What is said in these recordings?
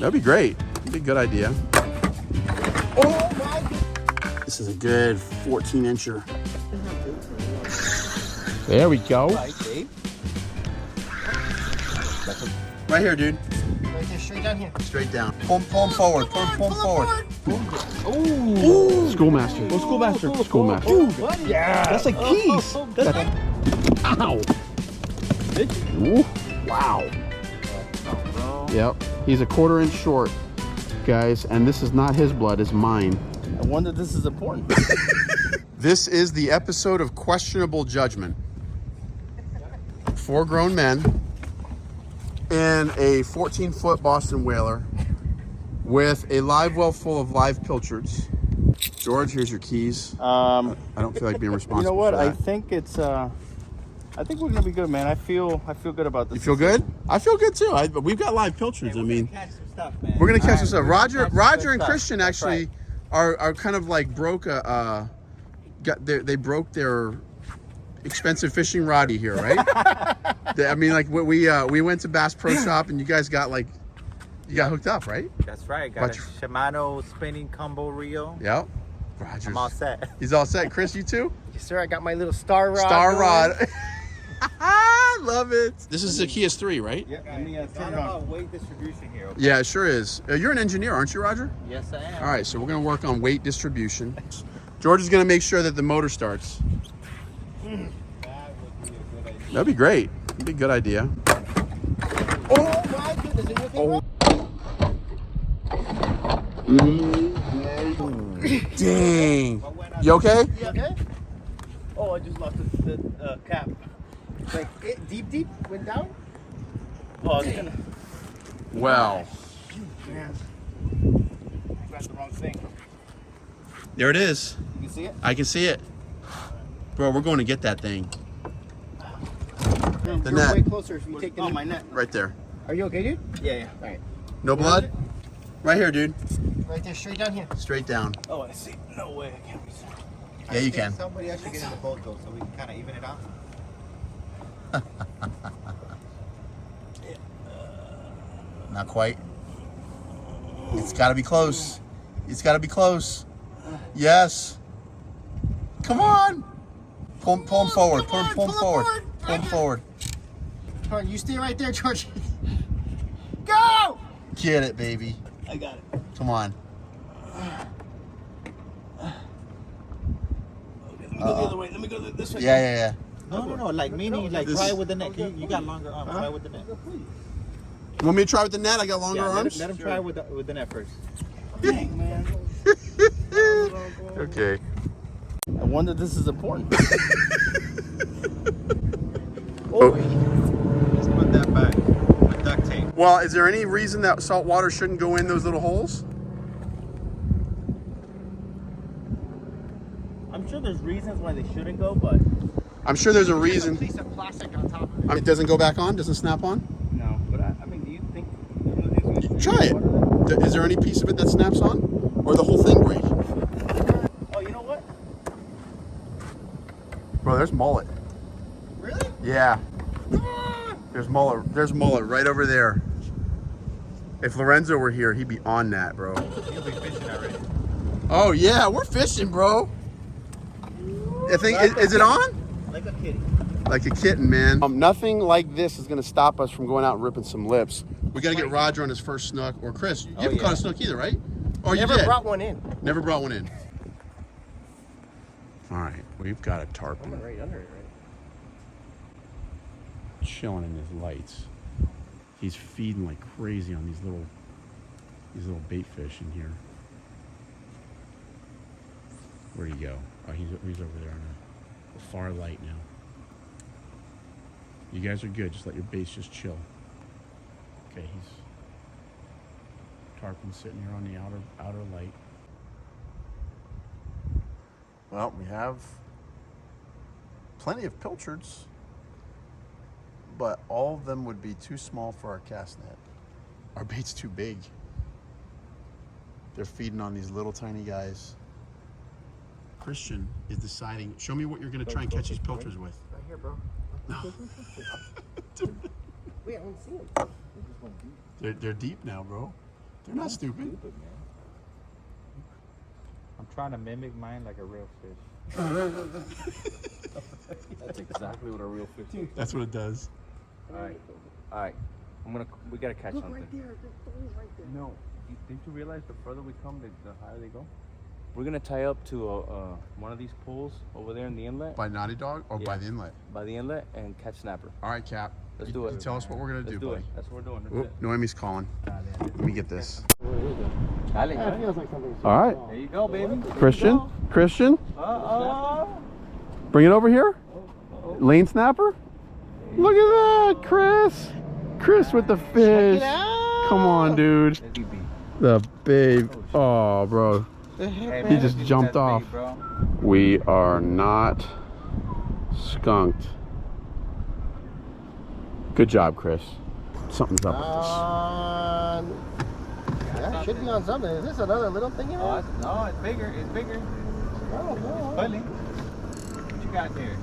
That'd be great. That'd be a good idea. Oh my! This is a good 14-incher. There we go. Right, Dave. Right here, dude. Right there, straight down here. Straight down. Pull him forward. Pull him forward. Ooh. Schoolmaster. Oh, schoolmaster. Schoolmaster. Ooh, yeah. That's like keys. Ow. Ooh. Wow. Yep. He's a 1/4 inch short, guys, and this is not his blood, it's mine. I wonder if this is important. This is the episode of questionable judgment. 4 grown men in a 14-foot Boston whaler with a live well full of live pilchards. George, here's your keys. I don't feel like being responsible. You know what? For that. I think it's. I think we're gonna be good, man. I feel good about this. You feel good? I feel good too. We've got live pilchards. Hey, I mean, catch some stuff, man. we're gonna catch some stuff. Roger Roger and Christian actually are kind of like broke they broke their expensive fishing roddy here, right? I mean, like we went to Bass Pro Shop and you guys got got hooked up, right? That's right. Got a Shimano spinning combo reel. Yep. Roger's. I'm all set. He's all set. Chris, you too? Yes, sir. I got my little star rod. Star rod. Love it. This is Zacchaeus 3, right? Yeah. Let me It's all turn it on. about weight distribution here. Okay? Yeah, it sure is. You're an engineer, aren't you, Roger? Yes, I am. All right, so we're going to work on weight distribution. George is going to make sure that the motor starts. That would be a good idea. That'd be great. That'd be a good idea. Oh my goodness! Is it Oh. Dang. You okay? You okay? Oh, I just lost the cap. Like it deep went down. Oh, it's gonna. Well, Man, I grabbed the wrong thing. there it is. You can see it. I can see it. Bro, we're going to get that thing. You're net. way closer if you take the net. My net. Right there. Are you okay, dude? Yeah. All right. No blood? Right here, dude. Right there, straight down here. Straight down. Oh, I see. No way. I can't be. Yeah, you can. Somebody else should get in the boat though, so we can kind of even it out. Not quite. It's got to be close. It's got to be close. Yes. Come on. Pull him forward. Pull him forward. Pull him forward. George, you stay right there, George. Go! Get it, baby. I got it. Come on. Let me go the other way. Let me go this way. Yeah. No. Like meaning, like This try is- it with the net. You got longer arms. Try with the net. You want me to try with the net? I got longer arms? Let him try with the net first. Dang, man. Okay. I wonder if this is important. Oh. Let's put that back with duct tape. Well, is there any reason that salt water shouldn't go in those little holes? I'm sure there's reasons why they shouldn't go, but I'm sure there's a reason. Piece of plastic on top of it. I mean, it doesn't go back on? Doesn't snap on? No, but I mean, do you think? Try it. Is there any piece of it that snaps on? Or the whole thing break? Oh, you know what? Bro, there's mullet. Really? Yeah. There's mullet. There's mullet right over there. If Lorenzo were here, he'd be on that, bro. he'll be fishing already. Oh yeah, we're fishing, bro. I think is it on? Like a kitty. Like a kitten, man. Nothing like this is gonna stop us from going out and ripping some lips. We gotta get Roger on his first snook, or Chris. You haven't caught a snook either, right? Or you Never did? brought one in. Never brought one in. All right, we've got a tarpon Right under it, right? chilling in his lights. He's feeding like crazy on these little bait fish in here. Where'd he go? Oh, he's over there on the far light now. You guys are good. Just let your baits just chill. Okay, tarpon sitting here on the outer light. Well, we have plenty of pilchards, but all of them would be too small for our cast net. Our bait's too big. They're feeding on these little tiny guys. Christian is deciding, show me what you're going to try and catch these pilchards with. Right here, bro. No. Wait, I don't see him. They're deep now, bro. They're not stupid. Stupid, man. I'm trying to mimic mine like a real fish. That's exactly what a real fish is. That's what it does. All right. We gotta catch something. Right there, there's holes right there. No, didn't you realize the further we come, the higher they go? We're gonna tie up to one of these pools over there in the inlet, By Naughty Dog or by Yeah. the inlet? by the inlet, and catch snapper. All right, Cap. Let's You- do it. you tell us what we're gonna Let's do, do buddy. it. That's what we're doing. Oh, That's it. Noemi's calling. Let me get this. Dale, Yeah, it feels like something. All right. there you go, baby. Christian? Christian? Bring it over here. Lane snapper? Look at that, Chris. Chris with the fish. Come on, dude. The babe. Oh, bro. He just jumped off. We are not skunked. Good job, Chris. Something's up with Yeah, it should be on something. Is this another little thing here? No, it's bigger. It's bigger. Oh, no. Funny. What you got there?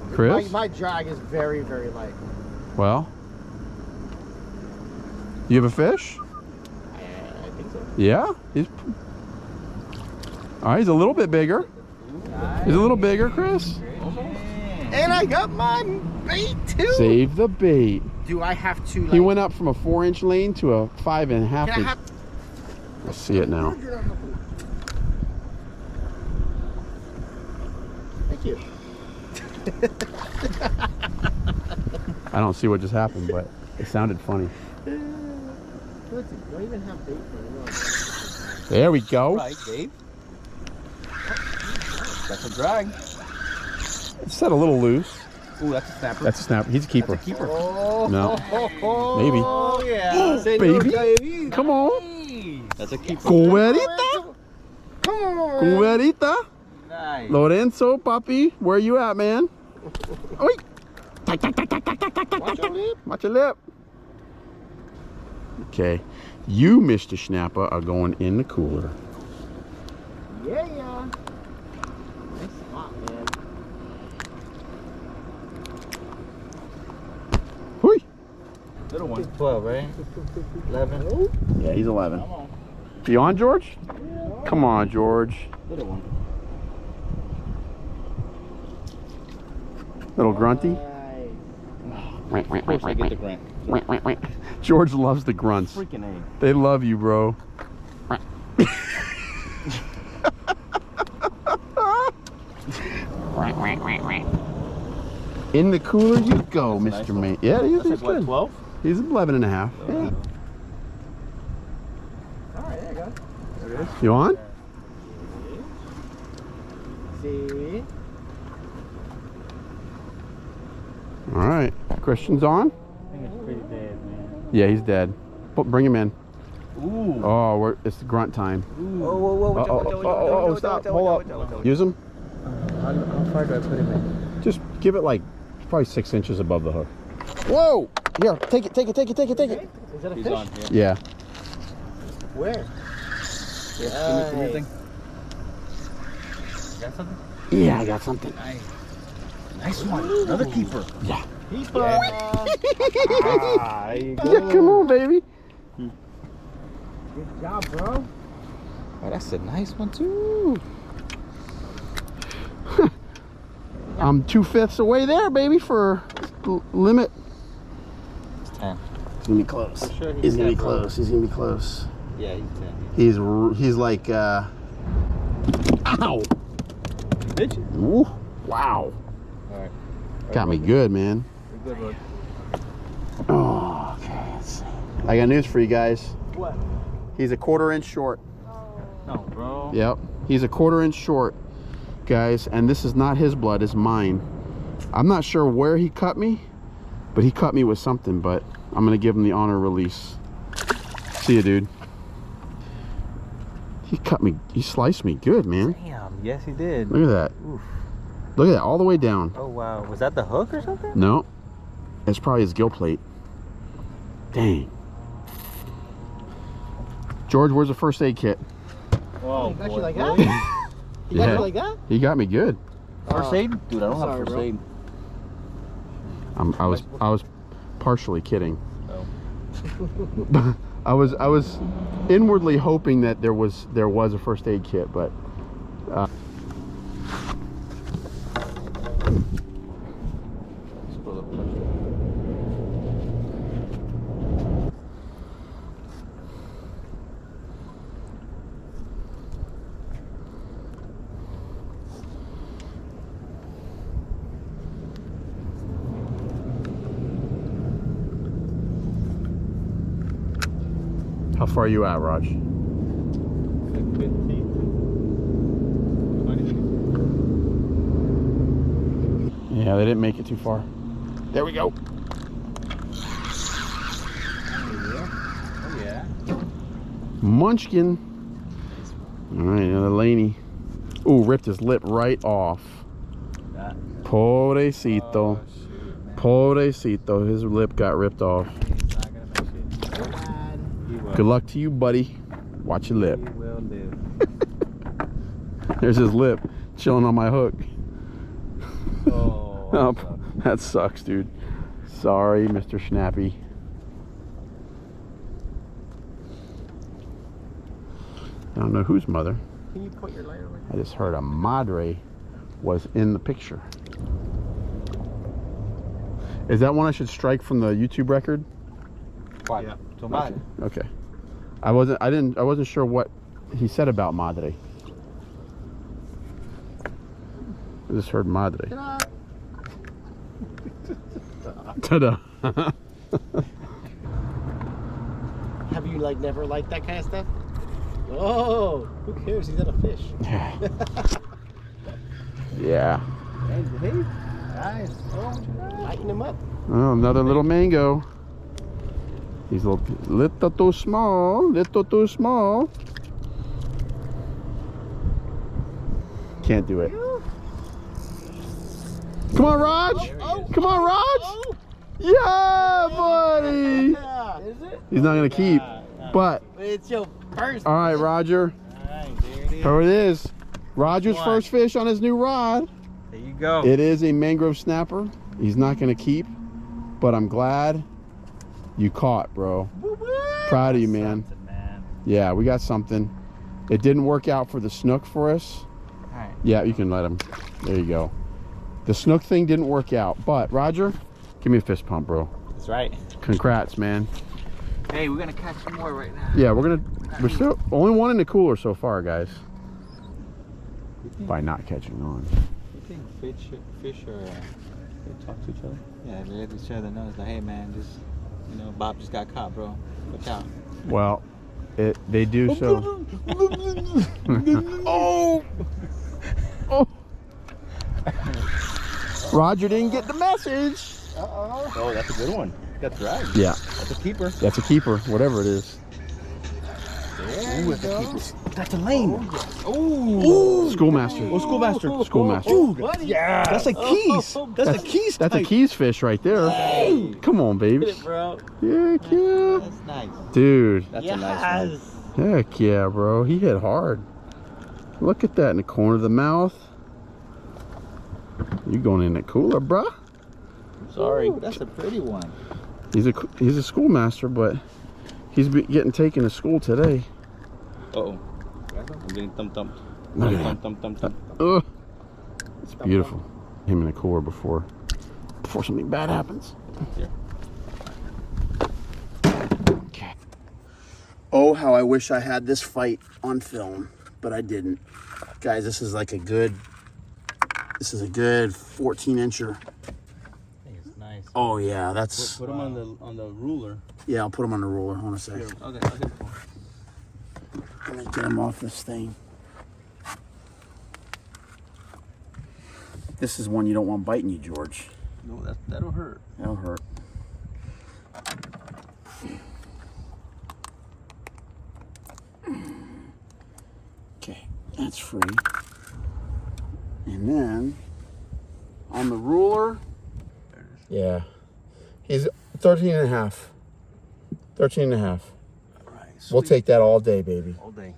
this. Chris? My drag is very, very light. Well, you have a fish? I think so. Yeah. He's. All right, he's a little bit bigger. He's a little bigger, Chris. And I got my bait too. Save the bait. Do I have to? Like, He went up from a 4-inch lane to a 5.5 Can I inch. have? Let's see it now. Thank you. I don't see what just happened, but it sounded funny. Let's see. Do I even have bait for it? There we go. Right, Dave. That's a drag. It's set a little loose. Ooh, that's a snapper. That's a snapper. He's a keeper. keeper. Oh, No. Maybe. Oh yeah. Oh, baby. Come on. That's a keeper. Cuberita. Come on. Cuberita. Nice. Lorenzo, papi, where you at, man? Oi. Watch your lip. Watch your lip. Okay. You, Mr. Snapper, are going in the cooler. Yeah, yeah. Nice spot, man. Hui. Little one. 12, right? 11. Yeah, he's 11. Come on. You on, George? Come on, George. Little one. Little grunty. Nice. Of course I get the grant. George loves the grunts. Freaking A. They love you, bro. In the cooler you go, That's a Mr. nice one. Mate. Yeah, he's That's like what, good. 12? He's 11 and a half. Yeah. All right, there you go. There it is. You on? See? All right. Christian's on? I think it's pretty dead, man. Yeah, he's dead. Bring him in. Ooh. Oh, it's grunt time. Oh, whoa, whoa, Stop. Hold up. Use him. How far do I put him in? Just give it like probably 6 inches above the hook. Whoa! Here, take it. Is that a He's fish? on here. Yeah. Where? Yeah, give me anything. Got something? Yeah, I got something. Nice. Nice one. Another keeper. Yeah. Keeper. Ah, there you go. Yeah, come on, baby. Good job, bro. Oh, that's a nice one too. I'm 2/5 away there, baby, for limit. It's 10. He's gonna be close. For sure He's gonna be 10, bro. close. He's gonna be close. Yeah, he's 10. He's like ow. Did you? Ooh, wow. Alright. Got me good, man. You're good, bud. Oh, okay. Let's see. I got news for you guys. What? He's a 1/4 inch short. No, bro. Yep. He's a 1/4 inch short, guys, and this is not his blood, it's mine. I'm not sure where he cut me, but he cut me with something, but I'm gonna give him the honor release. See ya, dude. He cut me, he sliced me good, man. Damn, yes he did. Look at that. Oof. Look at that, all the way down. Oh wow, was that the hook or something? No, it's probably his gill plate. Dang. George, where's the first aid kit? Oh, He got you boy. like that? He got Yeah. you like that? He got me good. First aid? Dude, I don't Sorry, have first bro. aid. I was partially kidding. Oh. I was inwardly hoping that there was a first aid kit, but how far are you at, Raj? 15. Yeah, they didn't make it too far. There we go. Oh yeah. Munchkin. All right, another laney. Ooh, ripped his lip right off. That. Pobrecito. Oh, shoot, man. Pobrecito. His lip got ripped off. He's not gonna make it. He will. Good luck to you, buddy. Watch your lip. He will live. There's his lip chilling on my hook. Oh. Oh, that sucks, dude. Sorry, Mr. Snappy. I don't know whose mother. Can you put your lighter away? I just heard a madre was in the picture. Is that one I should strike from the YouTube record? What? Yeah. Tomate. Okay. I wasn't sure what he said about madre. I just heard madre. Ta-da! Ta-da. Have you like never liked that kind of stuff? Oh, who cares? He's got a fish. Yeah. Yeah. Hey, behave. Nice. Oh, lighten him up. Oh, another little mango. He's a little too small. Little too small. Can't do it. Come on, Raj. Come on, Raj. Yeah, buddy. Is it? He's not going to keep. But, It's your first. all right, Roger. Alright, there it is. Here it is. Roger's One. first fish on his new rod. There you go. It is a mangrove snapper. He's not going to keep, but I'm glad you caught, bro. Proud of you, man. Something, man. Yeah, we got something. It didn't work out for the snook for us. Alright. Yeah, you can let him. There you go. The snook thing didn't work out, but Roger, give me a fist pump, bro. That's right. Congrats, man. Hey, we're gonna catch some more right now. Yeah, we're still only one in the cooler so far, guys. By not catching on. You think fish are they talk to each other? Yeah, they let each other know. It's like, hey man, just Bob just got caught, bro. Look out. Well, they do so. Oh! Oh! Roger didn't get the message. Oh, that's a good one. That's right. Yeah, That's a keeper. that's a keeper, whatever it is. Ooh, that's a keeper. That's a lane. Ooh! Schoolmaster. Oh, schoolmaster. Schoolmaster. Dude, Yeah. that's a keys. That's a keys. That's a keys fish right there. Come on, baby. bro. Heck yeah. That's nice. Dude. That's a nice one. Heck yeah, bro. He hit hard. Look at that in the corner of the mouth. You going in the cooler, bruh? Sorry, that's a pretty one. He's a schoolmaster, but he's getting taken to school today. Uh-oh. I'm getting thumped. Look at Thump. Ugh. It's beautiful. Him in the cooler before something bad happens. Here. Okay. Oh, how I wish I had this fight on film, but I didn't. Guys, this is a good 14-incher. I think it's nice. Oh yeah, that's. Put them on the ruler. Yeah, I'll put him on the roller. Hold on a second. Okay. Let me get him off this thing. This is one you don't want biting you, George. No, that'll hurt. That'll hurt. Okay, that's free. And then on the ruler, yeah, he's 13 and a half. 13 and a half. Right. We'll take that all day, baby. All day.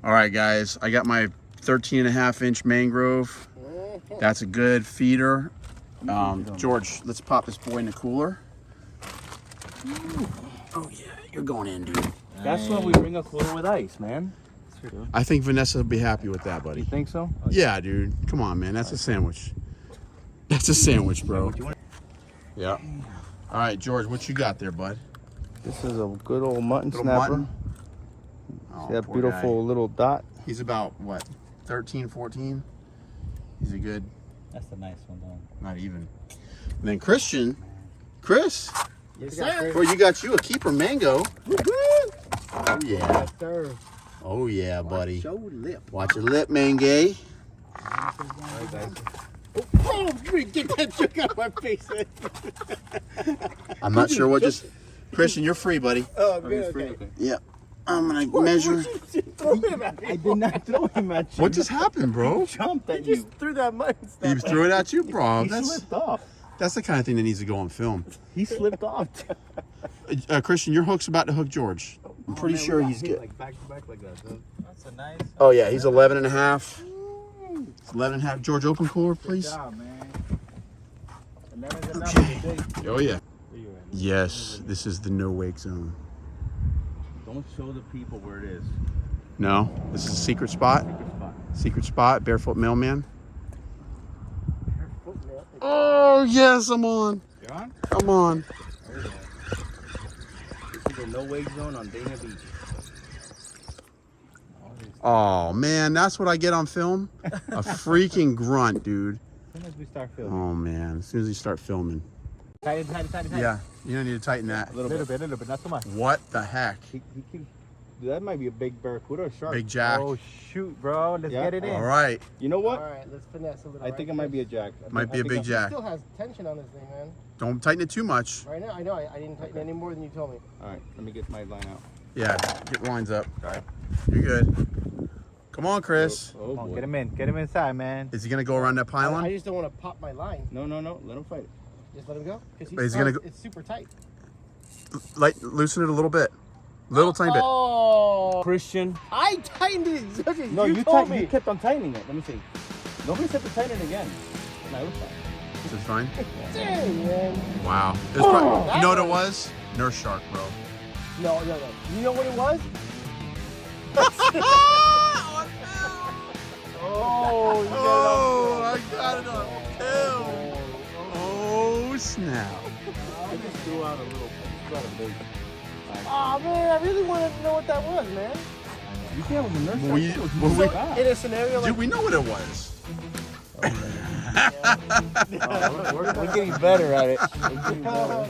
All right, guys, I got my 13 and a half inch mangrove. That's a good feeder. George, let's pop this boy in the cooler. Oh yeah, You're going in, dude. That's why we bring a cooler with ice, man. I think Vanessa will be happy with that, buddy. You think so? Yeah, dude. Come on, man. That's a sandwich. That's a sandwich, bro. Yeah. All right, George, what you got there, bud? This is a good old mutton Little snapper. mutton. Oh, See that poor beautiful little dot? guy. He's about, what, 13, 14? He's a good, That's a nice one, though. not even. And then Christian. Chris. Yes, sir. Well, you got you a keeper mango. Oh, yeah. Yes, sir. Oh, yeah, buddy. Show lip. Watch your lip, mango. Oh, get that joke out of my face. I'm not sure what just... Christian, you're free, buddy. Oh, good. Okay. Yeah. I'm going to measure... Throw him at me. I did not throw him at you. What just happened, bro? Jumped He at you. just threw that mutton He stuff. threw it at you, bro. He That's slipped off. the kind of thing that needs to go on film. He slipped off. Christian, your hook's about to hook George. I'm pretty sure he's good. Like back to back like that. Huh? That's a nice. Oh, yeah, he's 11 and a half. It's 11 and a half. George, open cooler, please. Good job, man. And that is enough for the day. Oh, yeah. Where you at? Yes, this is the no wake zone. Don't show the people where it is. No, this is a secret spot. Secret spot. Secret spot, barefoot mailman. Oh, yes, I'm on. You're on? I'm on. This is the no wake zone on Dana Beach. Oh, man, that's what I get on film? A freaking grunt, dude. As soon as we start filming. Oh, man, as soon as you start filming. Tighten. Yeah, you don't need to tighten that. A little bit, not so much. What the heck? He keeps, dude, that might be a big barracuda or shark. Big jack. Oh shoot, bro! Let's Yeah? get it in. All right. You know All what? right, let's finesse a little. I think it might be a jack. Might be a big He jack. still has tension on this thing, man. Don't tighten it too much. Right now, I know. I didn't tighten any more than you told me. All right, let me get my line out. Yeah, get lines up. All right. You're good. Come on, Chris. Oh, Come on, boy. get him in. Get him inside, man. Is he going to go around that I pylon? just don't want to pop my line. No, let him fight it. Just let him go. Because But he's gonna go- It's super tight. Loosen it a little bit. Little tiny bit. Oh, Christian. I tightened it. Just as No, you told me. You kept on tightening it. Let me see. Nobody said to tighten it again. No, it was fine. Is it fine? Dang, man. Wow. It was probably, you know what it was? Nurse shark, bro. No. You know what it was? Oh, yeah. Oh, I got it on film. Oh, snap. I just threw out a little. Big. Oh, man, I really wanted to know what that was, man. You can't have a nurse. We- In a scenario like Dude, we know what it was. We're getting better at it. We're getting better.